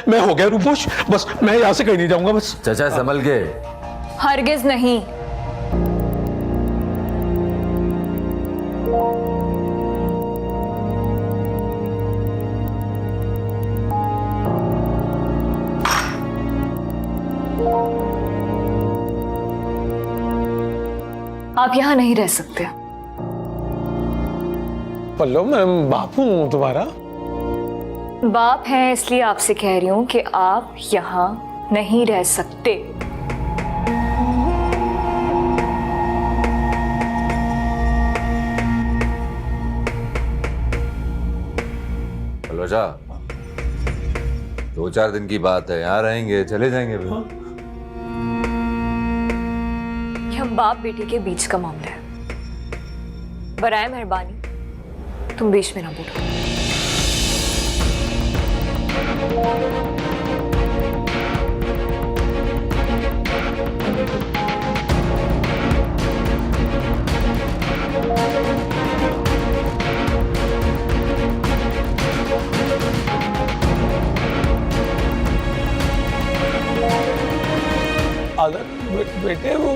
मैं हो गया रूपोश, बस मैं यहाँ से कहीं नहीं जाऊंगा बस। चाचा संभल के। हरगिज नहीं। आप यहां नहीं रह सकते। पल्लव, मैं बाप हूं तुम्हारा। बाप है इसलिए आपसे कह रही हूं कि आप यहां नहीं रह सकते। हेलो जा, 2-4 दिन की बात है, यहाँ रहेंगे, चले जाएंगे फिर। ये हम बाप बेटे के बीच का मामला है। बराए मेहरबानी तुम बीच में ना बोलो। बेटे वो,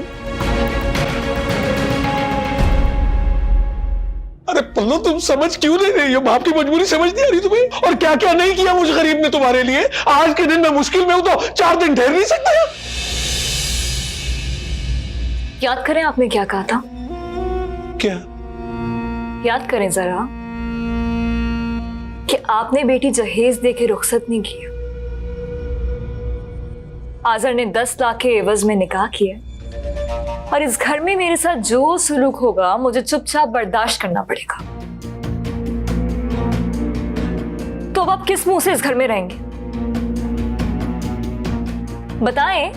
अरे पल्लव तुम समझ क्यों नहीं रही हो? बाप की मजबूरी समझ नहीं आ रही तुम्हें? और क्या क्या नहीं किया मुझ गरीब ने तुम्हारे लिए। आज के दिन मैं मुश्किल में हूं तो 4 दिन ठहर नहीं सकता यार। याद करें आपने क्या कहा था? क्या याद करें जरा कि आपने बेटी जहेज दे के रुखसत नहीं किया। आजर ने 10 लाख के एवज में निकाह किया और इस घर में मेरे साथ जो सुलूक होगा मुझे चुपचाप बर्दाश्त करना पड़ेगा। तो अब आप किस मुंह से इस घर में रहेंगे? बताएं,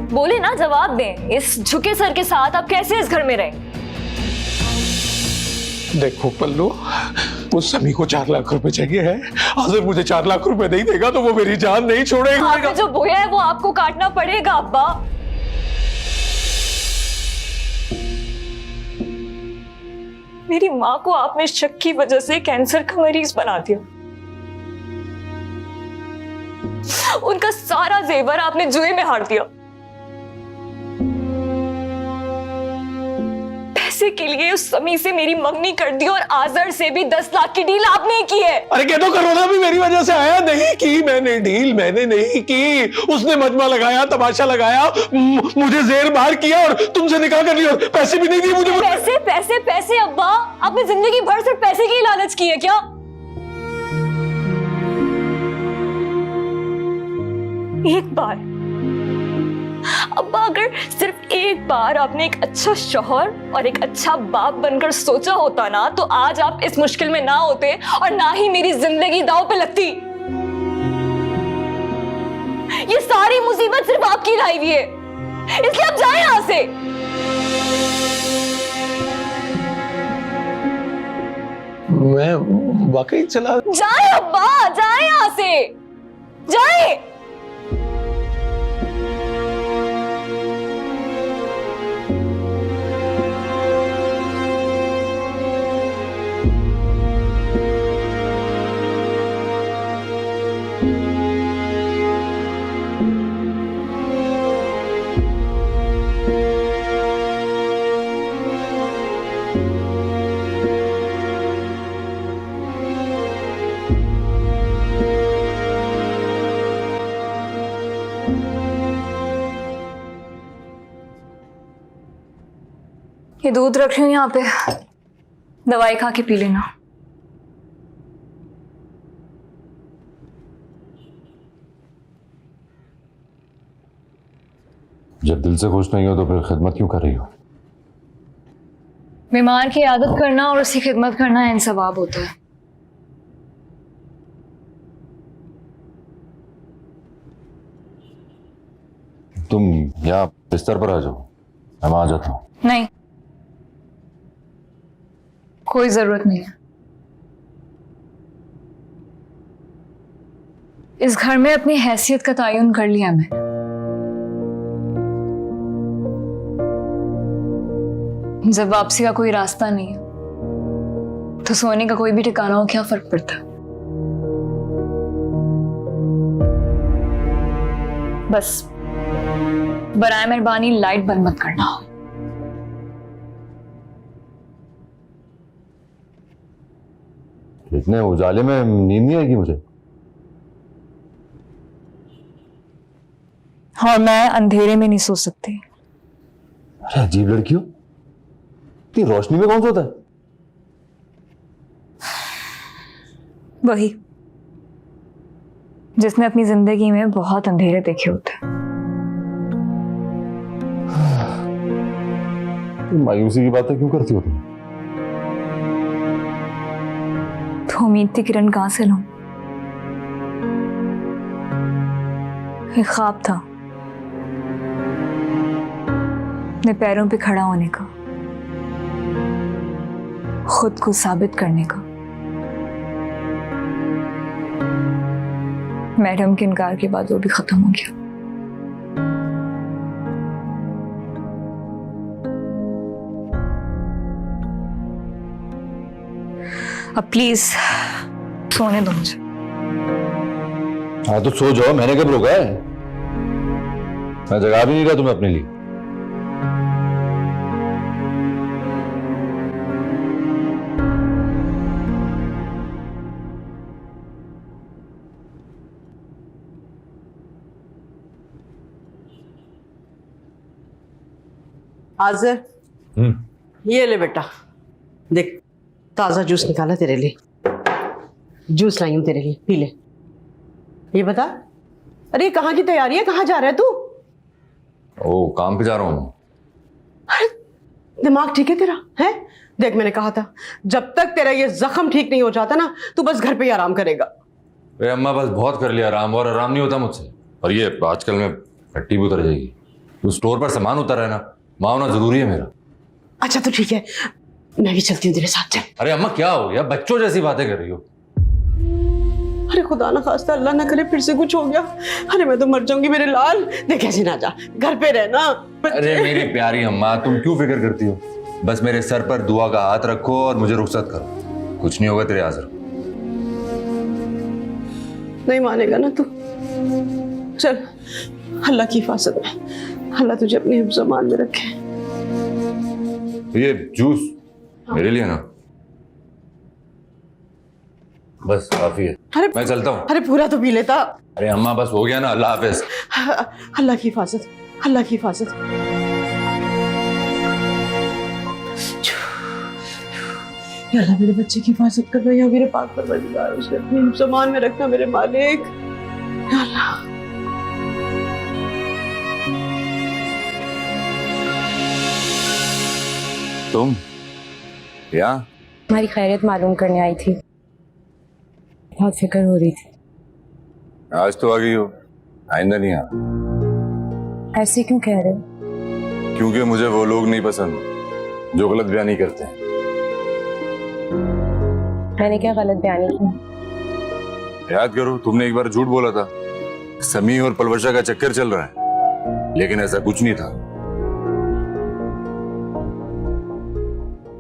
बोले ना, जवाब दें। इस झुके सर के साथ आप कैसे इस घर में रहेंगे? देखो पल्लू, उस समी को 4 लाख रुपए चाहिए है। अगर मुझे 4 लाख रुपए नहीं देगा तो वो मेरी जान नहीं छोड़ेगा। आपने जो बोया है वो आपको काटना पड़ेगा अब्बा। मेरी माँ को आपने शक की वजह से कैंसर का मरीज बना दिया। उनका सारा जेवर आपने जुए में हार दिया। पैसे के लिए उस समी से मेरी मंगनी कर दी और आजर से भी 10 लाख की डील आपने की है। अरे कह दो कोरोना भी मेरी वजह से आया। नहीं की मैंने डील, मैंने नहीं की। उसने मजमा लगाया, तमाशा लगाया, मुझे जेर बार किया और तुमसे निकाह कर लिया। पैसे भी नहीं दिए मुझे। पैसे पैसे पैसे अब्बा, आपने जिंदगी भर सिर्फ पैसे की लालच की है क्या? एक बार अब्बा, अगर सिर्फ एक बार आपने एक अच्छा शौहर और एक अच्छा बाप बनकर सोचा होता ना, तो आज आप इस मुश्किल में ना होते और ना ही मेरी जिंदगी दांव पे लगती। ये सारी मुसीबत सिर्फ आपकी लाई हुई है, इसलिए आप जाएं यहां से। मैं वाकई चला। जाएं अब्बा, जाएं यहां से, जाएं। ये दूध रख रही हूं यहाँ पे, दवाई खा के पी लेना। जब दिल से खुश नहीं हो तो फिर खिदमत क्यों कर रही हो? बीमार की आदत करना और उसकी खिदमत करना इंसवाब होता है। तुम यहाँ बिस्तर पर आ जाओ, मैं आ जाता हूँ। नहीं, कोई जरूरत नहीं है। इस घर में अपनी हैसियत का तयन कर लिया मैंने। जब वापसी का कोई रास्ता नहीं है तो सोने का कोई भी ठिकाना हो, क्या फर्क पड़ता है? बस बराए मेहरबानी लाइट बंद मत करना। इतने उजाले में नींद नहीं आएगी मुझे। और मैं अंधेरे में नहीं सो सकती। अरे अजीब लड़की हो, इतनी रोशनी में कौन सोता है? वही जिसने अपनी जिंदगी में बहुत अंधेरे देखे होते हैं। मायूसी की बातें क्यों करती हो तुम? तो उम्मीद थी किरण कहां से लूं? एक ख्वाब था अपने पैरों पे खड़ा होने का, खुद को साबित करने का। मैडम के इनकार के बाद वो भी खत्म हो गया। अब प्लीज सोने दो मुझे। हाँ तो सो जाओ, मैंने कब रोका है? मैं जगा भी नहीं रहा तुम्हें अपने लिए। आज़र, ये ले बेटा, देख ताज़ा जूस निकाला तेरे लिए। जूस लाई हूँ तेरे लिए, पी ले। ये बता, अरे कहाँ की तैयारी है, कहाँ जा रहा है तू? ओ, काम पे जा रहा हूँ। अरे दिमाग ठीक है तेरा? है देख, मैंने कहा था जब तक तेरा ये जख्म ठीक नहीं हो जाता ना, तू बस घर पे ही आराम करेगा। अरे अम्मा, बस बहुत कर लिया आराम, और आराम नहीं होता मुझसे। और ये आजकल में हट्टी भी उतर जाएगी। तू स्टोर पर सामान उतर है ना, वहां होना जरूरी है मेरा। अच्छा तो ठीक है, मैं भी चलती हूँ तेरे साथ। चल। अरे अम्मा, क्या हो गया? बच्चों जैसी बातें कर रही हो। अरे खुदा ना खास्ता, अल्लाह ना करे फिर से कुछ हो गया। अरे मैं तो मर जाऊंगी मेरे लाल। देख ऐसे ना जा, घर पे रहना। अरे मेरी प्यारी अम्मा, तुम क्यों फिक्र करती हो? बस मेरे सर पर दुआ का हाथ रखो और मुझे रुखसत करो। कुछ नहीं होगा तेरे आज़र। नहीं मानेगा ना तू? चल, अल्लाह की हिफाजत में, अल्लाह तुझे अपने हिफ्ज़-ओ-मान में रखे। ये जूस मेरे लिए ना, बस काफी है। अरे मैं चलता हूँ। अरे पूरा तो पी लेता। अरे अम्मा, बस हो गया ना। अल्लाह हाफिज। अल्लाह की हिफाजत, अल्लाह की हिफाजत। या अल्लाह मेरे बच्चे की हिफाजत कर, या मेरे पाक परवरदिगार उसे अपने हिफ्ज़-ओ-मान में रखना मेरे मालिक। या अल्लाह। तुम यहाँ? तुम्हारी खैरियत मालूम करने आई थी, बहुत फिक्र हो रही थी। आज तो आ गई हो, आइंदा नहीं आ। ऐसे क्यों कह रहे हो? क्योंकि मुझे वो लोग नहीं पसंद जो गलत बयानी करते हैं। मैंने क्या गलत बयानी की? याद करो, तुमने एक बार झूठ बोला था। समी और पलवशा का चक्कर चल रहा है, लेकिन ऐसा कुछ नहीं था।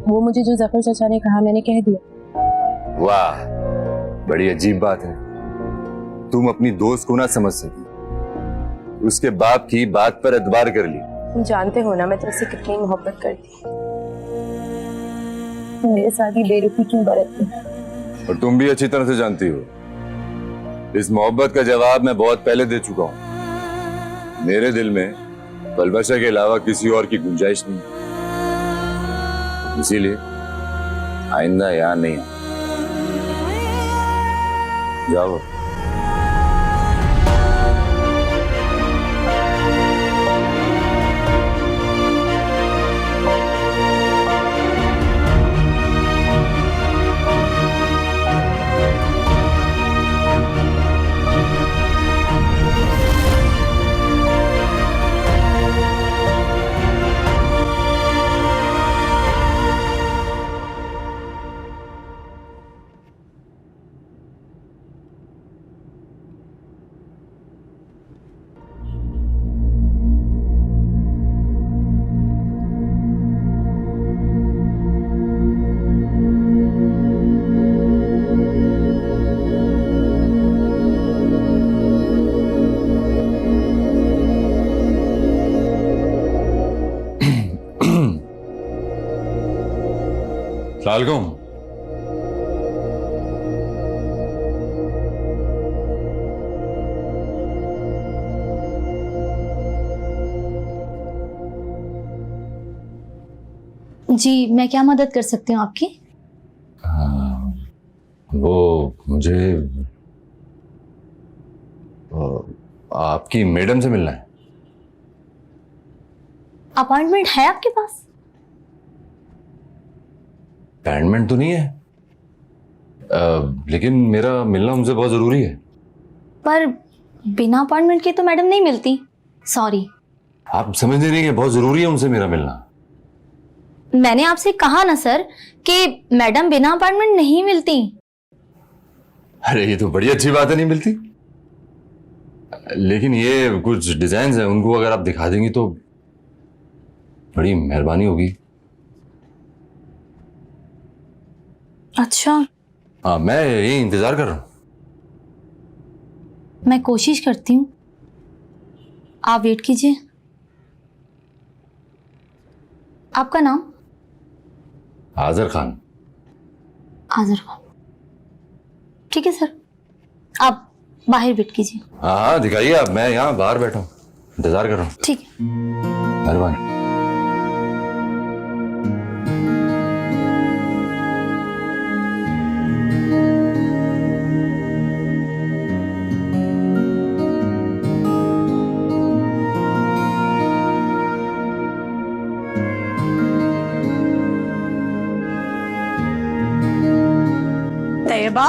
वो मुझे जो जफर चाचा ने कहा मैंने कह दिया। वाह, बड़ी अजीब बात है। तुम अपनी दोस्त को ना समझ सकी, उसके बाप की बात पर एतबार कर ली। तुम जानते हो ना मैं तुमसे कितनी मोहब्बत करती। तुम मेरे साथ ही बेरुखी क्यों बरतती? और तुम भी अच्छी तरह से जानती हो, इस मोहब्बत का जवाब मैं बहुत पहले दे चुका हूं। मेरे दिल में पलवशा के अलावा किसी और की गुंजाइश नहीं, इसीलिए आइंदा यहाँ नहीं। जाओ। सलामकुम। जी, मैं क्या मदद कर सकती हूँ आपकी? वो मुझे आपकी मैडम से मिलना है। अपॉइंटमेंट है आपके पास? अपॉइंटमेंट तो नहीं है, लेकिन मेरा मिलना उनसे बहुत जरूरी है। पर बिना अपॉइंटमेंट के तो मैडम नहीं मिलती। सॉरी। आप समझ नहीं रही हैं, बहुत जरूरी है उनसे मेरा मिलना। मैंने आपसे कहा ना सर कि मैडम बिना अपॉइंटमेंट नहीं मिलती। अरे ये तो बड़ी अच्छी बात है, नहीं मिलती। लेकिन ये कुछ डिजाइन है, उनको अगर आप दिखा देंगी तो बड़ी मेहरबानी होगी। अच्छा, हाँ, मैं यही इंतजार कर रहा हूँ। मैं कोशिश करती हूँ, आप वेट कीजिए। आपका नाम? आजर खान। आजर खान, ठीक है सर, आप बाहर वेट कीजिए। हाँ हाँ, दिखाइए आप, मैं यहाँ बाहर बैठा हूँ, इंतजार कर रहा हूँ। ठीक है। मेहरबानी। तैयबा,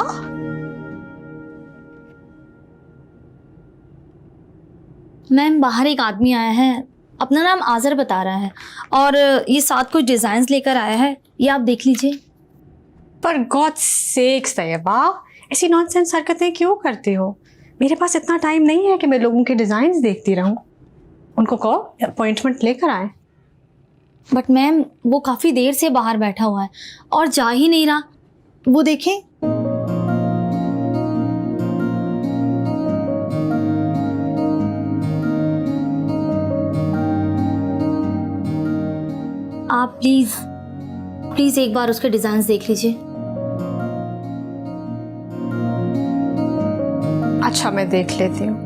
मैम, बाहर एक आदमी आया है, अपना नाम आजर बता रहा है और ये साथ कुछ डिजाइन्स लेकर आया है, ये आप देख लीजिए। पर गॉड सेक्स तैयबा, ऐसी नॉनसेंस हरकतें क्यों करते हो? मेरे पास इतना टाइम नहीं है कि मैं लोगों के डिजाइन्स देखती रहूं। उनको कहो अपॉइंटमेंट लेकर आए। बट मैम, वो काफी देर से बाहर बैठा हुआ है और जा ही नहीं रहा। वो देखें। आप प्लीज प्लीज एक बार उसके डिजाइन्स देख लीजिए। अच्छा, मैं देख लेती हूँ।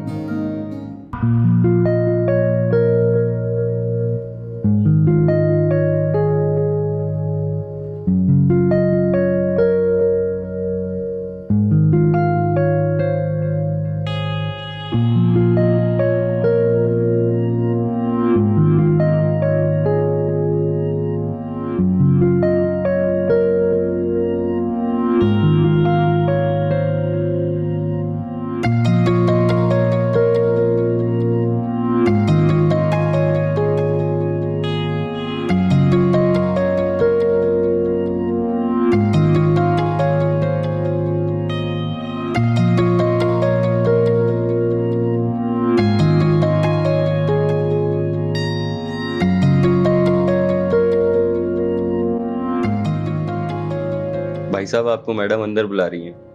भाई साहब, आपको मैडम अंदर बुला रही हैं।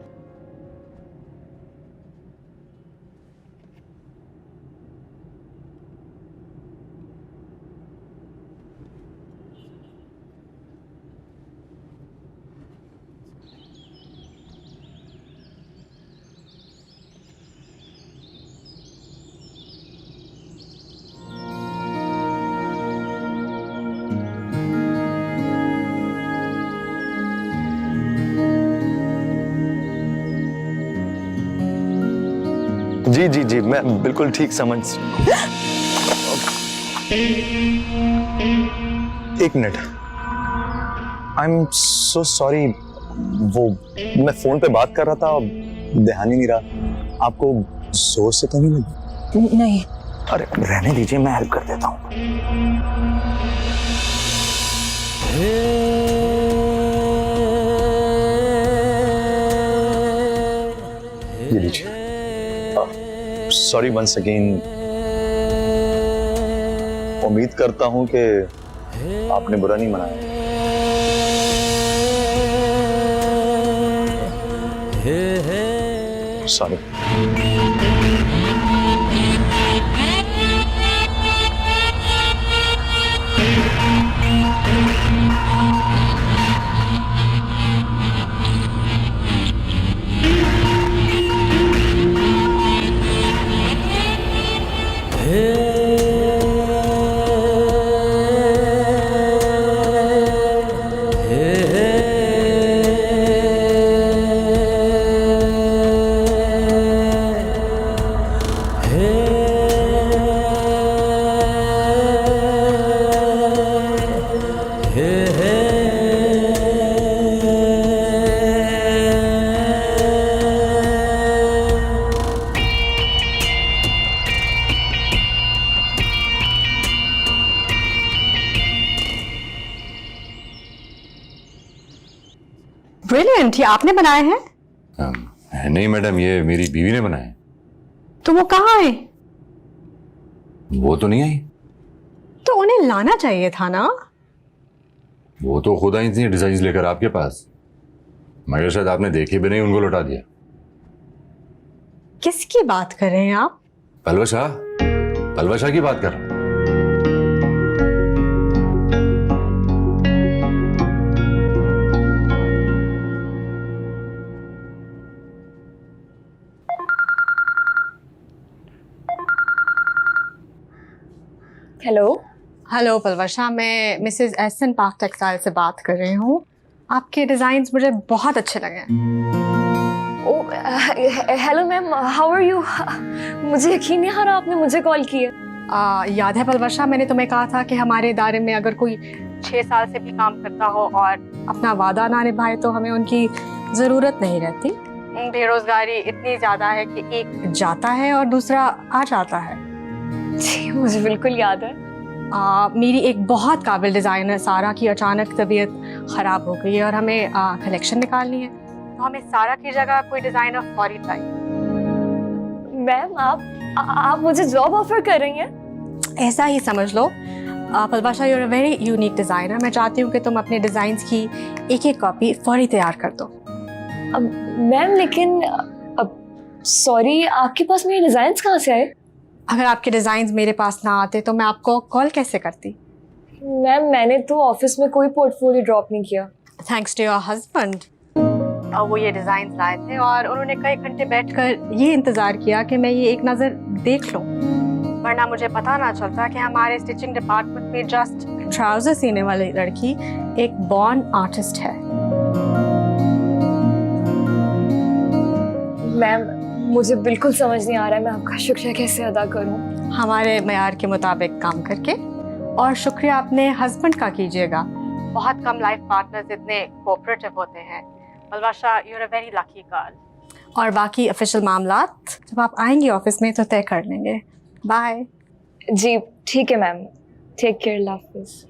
जी जी जी, मैं बिल्कुल ठीक समझ। एक minute, I am so sorry. वो मैं फोन पे बात कर रहा था, ध्यान ही नहीं रहा। आपको जोर से तो नहीं लगी? नहीं। अरे रहने दीजिए, मैं हेल्प कर देता हूँ। ये लीजिए। Sorry once again. उम्मीद करता हूं कि आपने बुरा नहीं मनाया। सॉरी। ब्रिलियंट, ये आपने बनाए हैं? नहीं मैडम, ये मेरी बीवी ने बनाए। तो वो कहाँ है? वो तो नहीं आई। तो उन्हें लाना चाहिए था ना। वो तो खुद आई थी डिजाइन लेकर आपके पास, मगर शायद आपने देखे भी नहीं, उनको लौटा दिया। किसकी बात कर रहे हैं आप? पलवशा, पलवशा की बात कर रहा हूं। हेलो। हेलो पलवशा, मैं मिसेस एहसन पाक टेक्सटाइल से बात कर रही हूँ। आपके डिजाइन्स मुझे बहुत अच्छे लगे। Hello ma'am, how are you? मुझे यकीन नहीं आ रहा आपने मुझे कॉल किया। याद है पलवशा, मैंने तुम्हें कहा था कि हमारे इदारे में अगर कोई 6 साल से भी काम करता हो और अपना वादा ना निभाए तो हमें उनकी ज़रूरत नहीं रहती। बेरोजगारी इतनी ज़्यादा है कि एक जाता है और दूसरा आ जाता है। जी मुझे बिल्कुल याद है। मेरी एक बहुत काबिल डिज़ाइनर सारा की अचानक तबीयत ख़राब हो गई है और हमें कलेक्शन निकालनी है, तो हमें सारा की जगह कोई डिज़ाइनर फौरी चाहिए। मैम आप मुझे जॉब ऑफर कर रही हैं? ऐसा ही समझ लो। Palwasha, you are a very unique designer. मैं चाहती हूँ कि तुम अपने डिज़ाइंस की एक एक कॉपी फौरी तैयार कर दो। मैम लेकिन सॉरी, आपके पास मेरे डिज़ाइंस कहाँ से आए? अगर आपके डिज़ाइंस मेरे पास ना आते तो मैं आपको कॉल कैसे करती? मैम मैंने तो ऑफिस में कोई पोर्टफोलियो ड्रॉप नहीं किया। Thanks to your husband. वो ये डिज़ाइंस लाए थे और उन्होंने कई घंटे बैठकर ये इंतज़ार किया कि मैं ये एक नज़र देख लूं, वरना मुझे पता ना चलता कि हमारे स्टिचिंग डिपार्टमेंट में जस्ट ट्राउज़र सीने वाली लड़की एक बॉर्न आर्टिस्ट है। मैम मुझे बिल्कुल समझ नहीं आ रहा है मैं आपका शुक्रिया कैसे अदा करूं। हमारे मयार के मुताबिक काम करके, और शुक्रिया अपने हस्बैंड का कीजिएगा। बहुत कम लाइफ पार्टनर्स इतने कोऑपरेटिव होते हैं। Palwasha, you are a very lucky girl. और बाकी ऑफिशियल मामलात जब आप आएंगे ऑफिस में तो तय कर लेंगे। बाय। जी ठीक है मैम, टेक केयर, अल्लाह हाफिज़।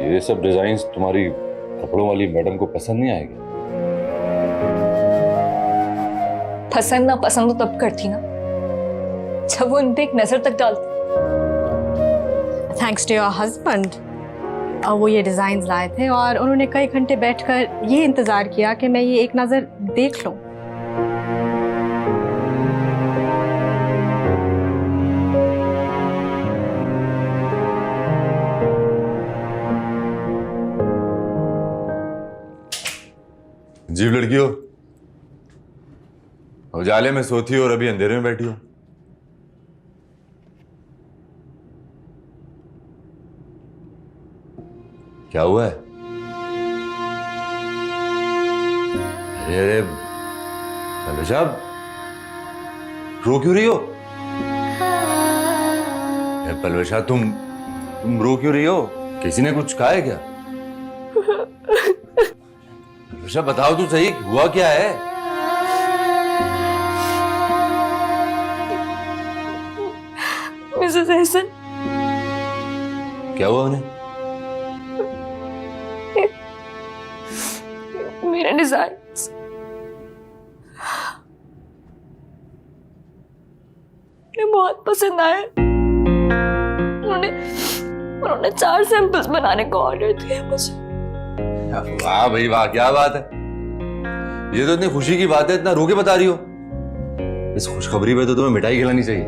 ये सब डिजाइन्स तुम्हारी कपड़ों वाली मैडम को पसंद नहीं आएगी? पसंद ना पसंद तो तब करती ना जब वो उन पे एक नजर तक डालती। Thanks to your husband. वो ये डिज़ाइंस लाए थे और उन्होंने कई घंटे बैठकर ये इंतज़ार किया कि मैं ये एक नज़र देख लूं। जीव लड़की हो, उजाले में सोती हो और अभी अंधेरे में बैठी हो। क्या हुआ है? अरे अरे पलवशा, रो क्यों रही हो? पलवशा तुम रो क्यों रही हो? किसी ने कुछ कहा है क्या? पलवशा बताओ तो सही, हुआ क्या है? मिसेस एहसन, क्या हुआ उन्हें? मेरे डिजाइन मुझे बहुत पसंद आए। उन्होंने 4 सैंपल्स बनाने का ऑर्डर दिया मुझे। वाह भाई वाह, क्या बात है! ये तो इतनी खुशी की बात है, इतना रो के बता रही हो। इस खुशखबरी पे तो तुम्हें मिठाई खिलानी चाहिए।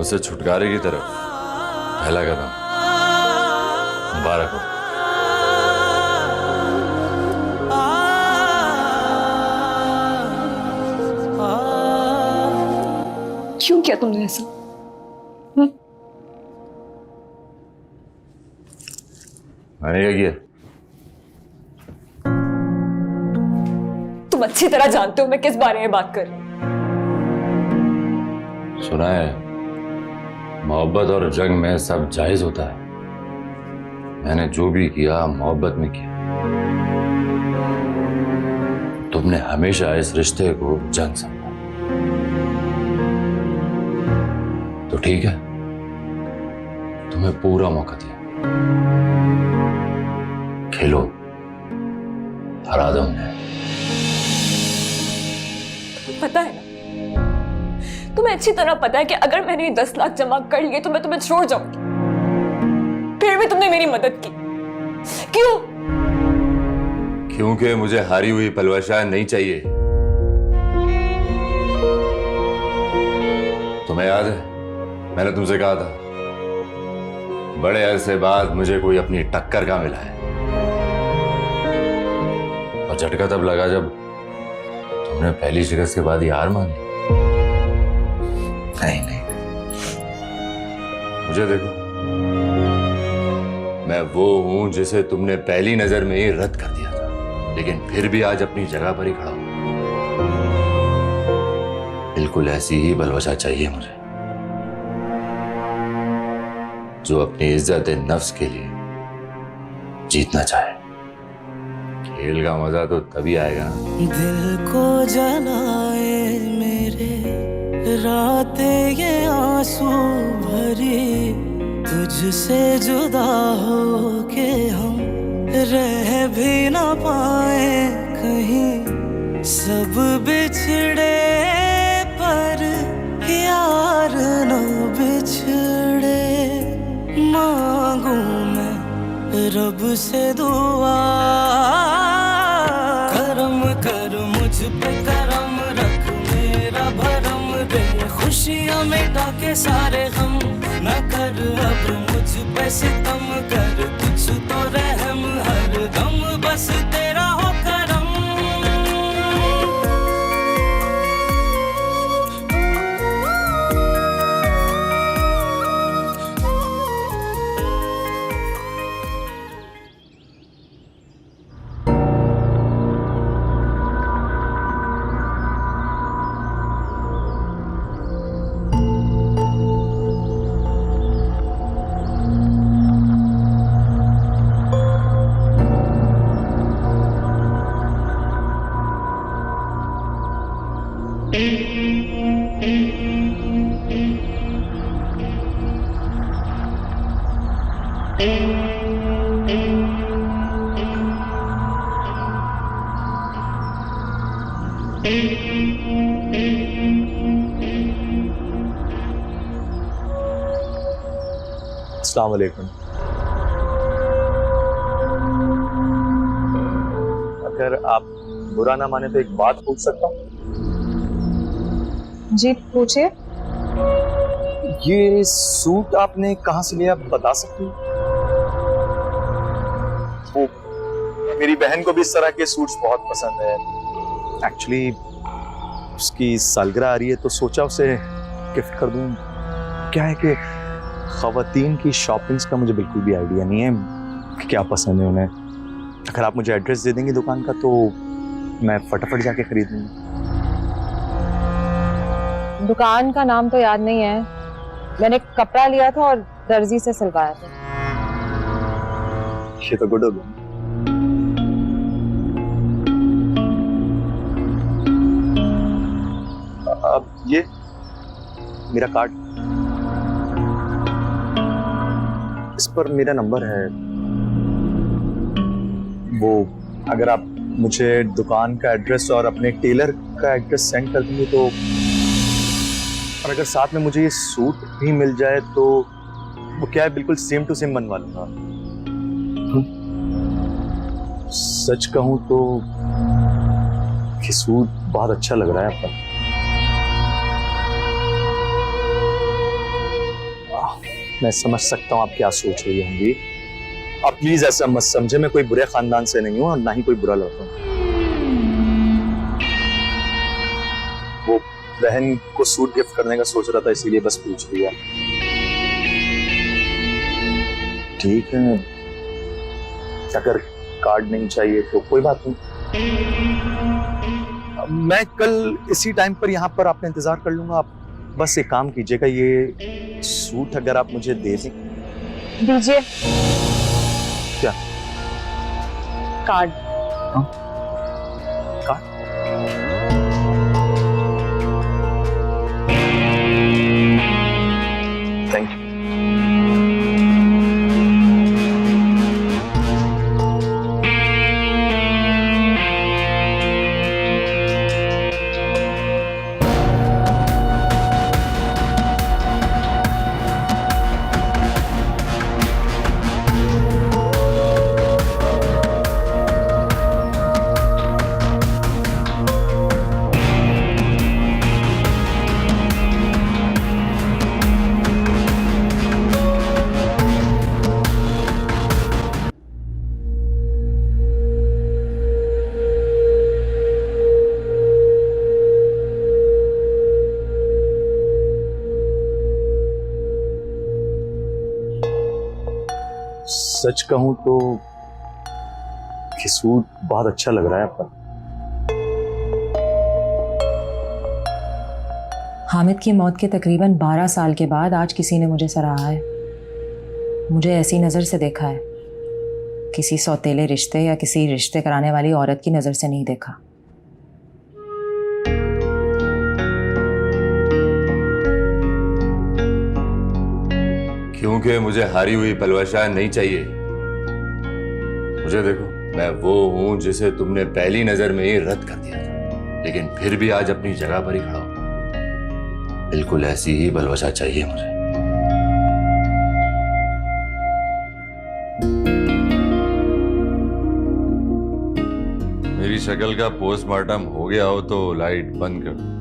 उससे छुटकारे की तरफ पहला कदम। मुबारक हो। क्यों किया तुमने ऐसा? मैंने क्या किया? तुम अच्छी तरह जानते हो मैं किस बारे में बात कर रही हूँ। सुना है मोहब्बत और जंग में सब जायज होता है। मैंने जो भी किया मोहब्बत में किया। तुमने हमेशा इस रिश्ते को जंग समझा, तो ठीक है, तुम्हें पूरा मौका दिया। खेलो, हरा दो उन्हें। पता है ना, तुम्हें अच्छी तरह पता है कि अगर मैंने 10 लाख जमा कर लिए तो मैं तुम्हें छोड़ जाऊंगी। फिर भी तुमने मेरी मदद की, क्यों? क्योंकि मुझे हारी हुई पलवशा नहीं चाहिए। तुम्हें याद है मैंने तुमसे कहा था बड़े अरसे बाद मुझे कोई अपनी टक्कर का मिला है, और झटका तब लगा जब तुमने पहली शिकस्त के बाद ही हार मान ली। नहीं, मुझे देखो, मैं वो हूं जिसे तुमने पहली नजर में ही रद्द कर दिया था, लेकिन फिर भी आज अपनी जगह पर ही खड़ा हूं। बिल्कुल ऐसी ही बलवशा चाहिए मुझे, जो अपनी इज्जत नफ्स के लिए जीतना चाहे। खेल का मजा तो तभी आएगा दिल को जलाए मेरे रातें ये आंसू भरी, तुझसे जुदा हो के हम रह भी ना पाए कहीं। सब बिछड़े पर यार न बिछड़े, मांगू मैं रब से दुआ, करम कर मुझ पे करम रख, मेरा भरम दे खुशियां मिटा के सारे गम, न कर अब मुझ पे सितम कर, कुछ तो रहम हर दम बस तेरा हो करम। अस्सलाम वालेकुम। अगर आप बुरा ना माने तो एक बात पूछ सकता हूँ? जी पूछिए। ये सूट आपने कहाँ से लिया बता सकती हो? वो मेरी बहन को भी इस तरह के सूट्स बहुत पसंद है। एक्चुअली उसकी सालगिरह आ रही है तो सोचा उसे गिफ्ट कर दूं। क्या है कि ख़वातीन की शॉपिंग्स का मुझे बिल्कुल भी आइडिया नहीं है कि क्या पसंद है उन्हें। अगर आप मुझे एड्रेस दे देंगे दुकान का तो मैं फटाफट जाके खरीद लूँगी। दुकान का नाम तो याद नहीं है, मैंने कपड़ा लिया था और दर्जी से सिलवाया था। ये तो गुड हो गया। अब ये मेरा कार्ड, इस पर मेरा नंबर है। वो अगर आप मुझे दुकान का एड्रेस और अपने टेलर का एड्रेस सेंड कर देंगे तो, और अगर साथ में मुझे ये सूट भी मिल जाए तो वो क्या है बिल्कुल सेम टू सेम बनवा लूंगा। सच कहूं तो ये सूट बहुत अच्छा लग रहा है आपका। मैं समझ सकता हूँ आप क्या सोच रही होंगी। आप प्लीज ऐसा मत समझे, मैं कोई बुरे खानदान से नहीं हूँ और ना ही कोई बुरा लड़का हूँ। वो बहन को सूट गिफ्ट करने का सोच रहा था, इसीलिए बस पूछ लिया। ठीक है, अगर कार्ड नहीं चाहिए तो कोई बात नहीं, मैं कल इसी टाइम पर यहाँ पर आपका इंतजार कर लूंगा। आप बस एक काम कीजिएगा, ये सूट अगर आप मुझे दे दें। दीजिए क्या? कार्ड। कार्ड? Thank you. सच कहूं तो ये सूट बहुत अच्छा लग रहा है आपका। हामिद की मौत के तकरीबन 12 साल के बाद आज किसी ने मुझे सराहा है। मुझे ऐसी नज़र से देखा है, किसी सौतेले रिश्ते या किसी रिश्ते कराने वाली औरत की नज़र से नहीं देखा। क्योंकि मुझे हारी हुई पलवशा नहीं चाहिए। मुझे देखो, मैं वो हूं जिसे तुमने पहली नजर में ही रद्द कर दिया था, लेकिन फिर भी आज अपनी जगह पर ही खड़ा हूं। बिल्कुल ऐसी ही पलवशा चाहिए मुझे। मेरी शक्ल का पोस्टमार्टम हो गया हो तो लाइट बंद कर।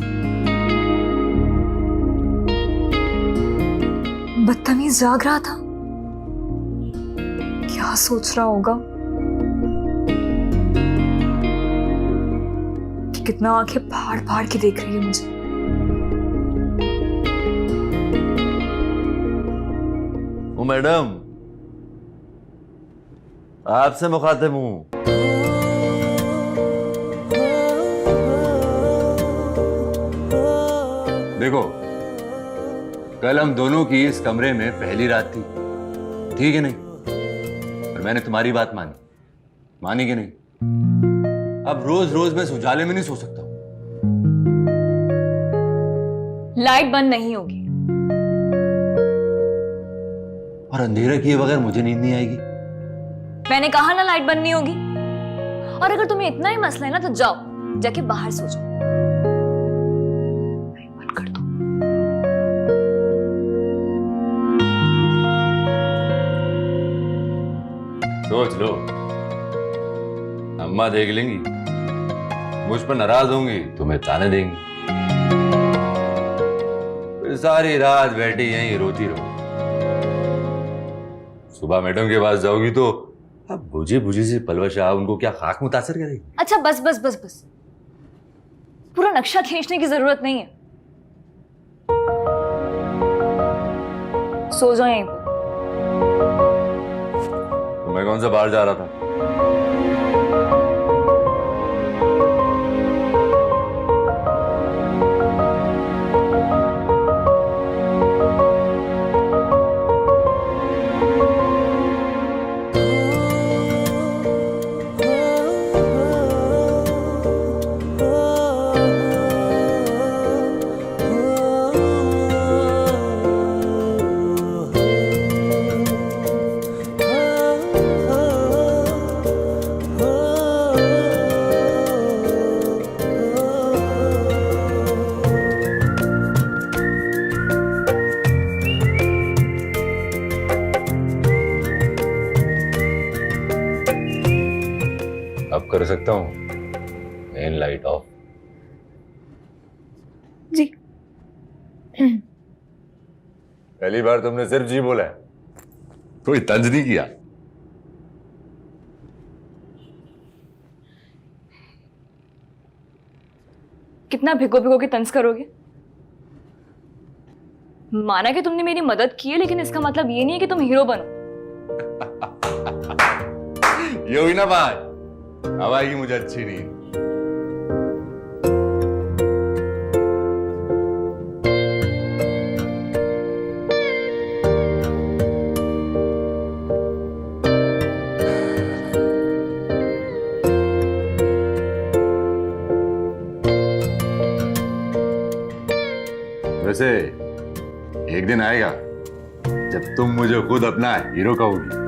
बदतमीज जाग रहा था, क्या सोच रहा होगा कि कितना आंखें फाड़ फाड़ के देख रही है मुझे। ओ मैडम, आपसे मुखातिब हूं। देखो, कल हम दोनों की इस कमरे में पहली रात थी, ठीक है नहीं? और मैंने तुम्हारी बात मानी कि नहीं? अब रोज रोज मैं इस उजाले में नहीं सो सकता। लाइट बंद नहीं होगी और अंधेरा किए बगैर मुझे नींद नहीं आएगी। मैंने कहा ना लाइट बंद नहीं होगी। और अगर तुम्हें इतना ही मसला है ना तो जाओ, जाके बाहर सो जाओ। बंद कर दो। सोच लो, अम्मा देख लेंगी, मुझ पर नाराज होंगी, तुम्हें ताने देंगी, फिर सारी रात बैठी यहीं रोती रहो। सुबह मैडम के पास जाओगी तो अब बुझी बुझी सी पलवशा उनको क्या खाक मुतासर करेगी? अच्छा बस बस बस बस, पूरा नक्शा खींचने की जरूरत नहीं है। सो जाओ यहीं पर। तो मैं कौन सा बाहर जा रहा था? अब कर सकता हूं मेन लाइट ऑफ। जी। पहली बार तुमने सिर्फ जी बोला है, कोई तंज नहीं किया। कितना भिगो भिगो के तंज करोगे? माना कि तुमने मेरी मदद की है, लेकिन इसका मतलब ये नहीं है कि तुम हीरो बनो। ये हुई ना बात, अब आएगी मुझे अच्छी नींद। वैसे एक दिन आएगा जब तुम मुझे खुद अपना हीरो कहोगी।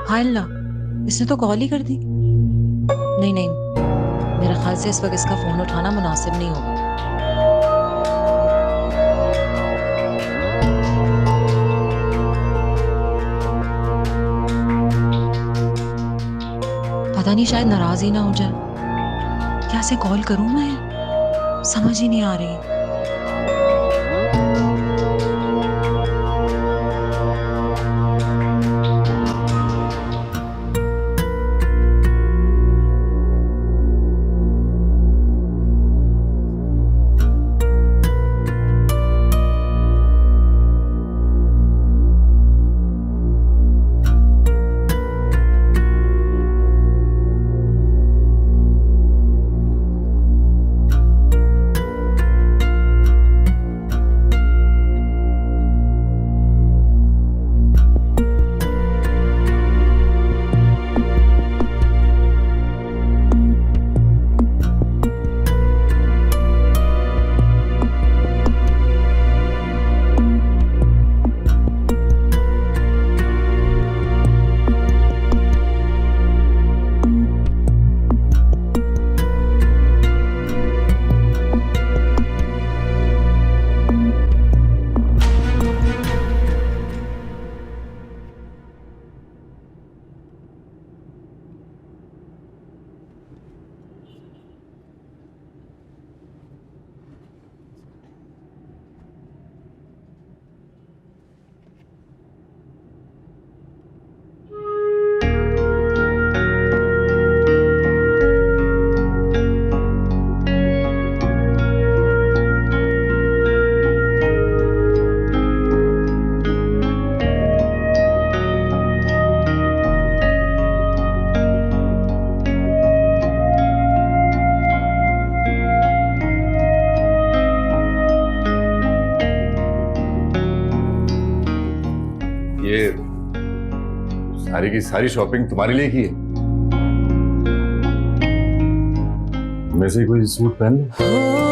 हाय अल्लाह, इसने तो कॉल ही कर दी। नहीं नहीं, मेरे ख्याल से इस वक्त इसका फोन उठाना मुनासिब नहीं होगा। पता नहीं, शायद नाराज ही ना हो जाए। कैसे कॉल करूं मैं, समझ ही नहीं आ रही। ये सारी की सारी शॉपिंग तुम्हारे लिए की है। में से कोई सूट पहन लो।